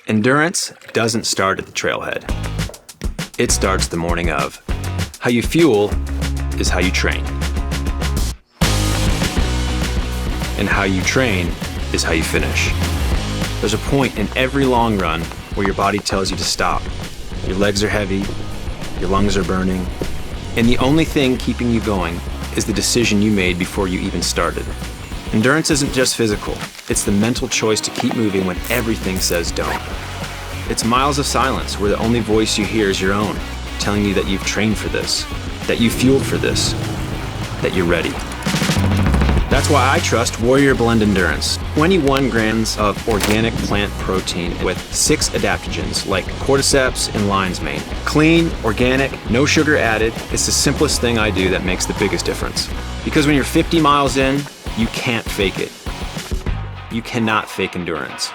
Endurance doesn't start at the trailhead. It starts the morning of. How you fuel is how you train. And how you train is how you finish. There's a point in every long run where your body tells you to stop. Your legs are heavy, your lungs are burning, and the only thing keeping you going is the decision you made before you even started. Endurance isn't just physical, it's the mental choice to keep moving when everything says don't. It's miles of silence where the only voice you hear is your own, telling you that you've trained for this, that you fueled for this, that you're ready. That's why I trust Warrior Blend Endurance. 21 grams of organic plant protein with 6 adaptogens like cordyceps and lion's mane. Clean, organic, no sugar added. It's the simplest thing I do that makes the biggest difference. Because when you're 50 miles in, you can't fake it. You cannot fake endurance.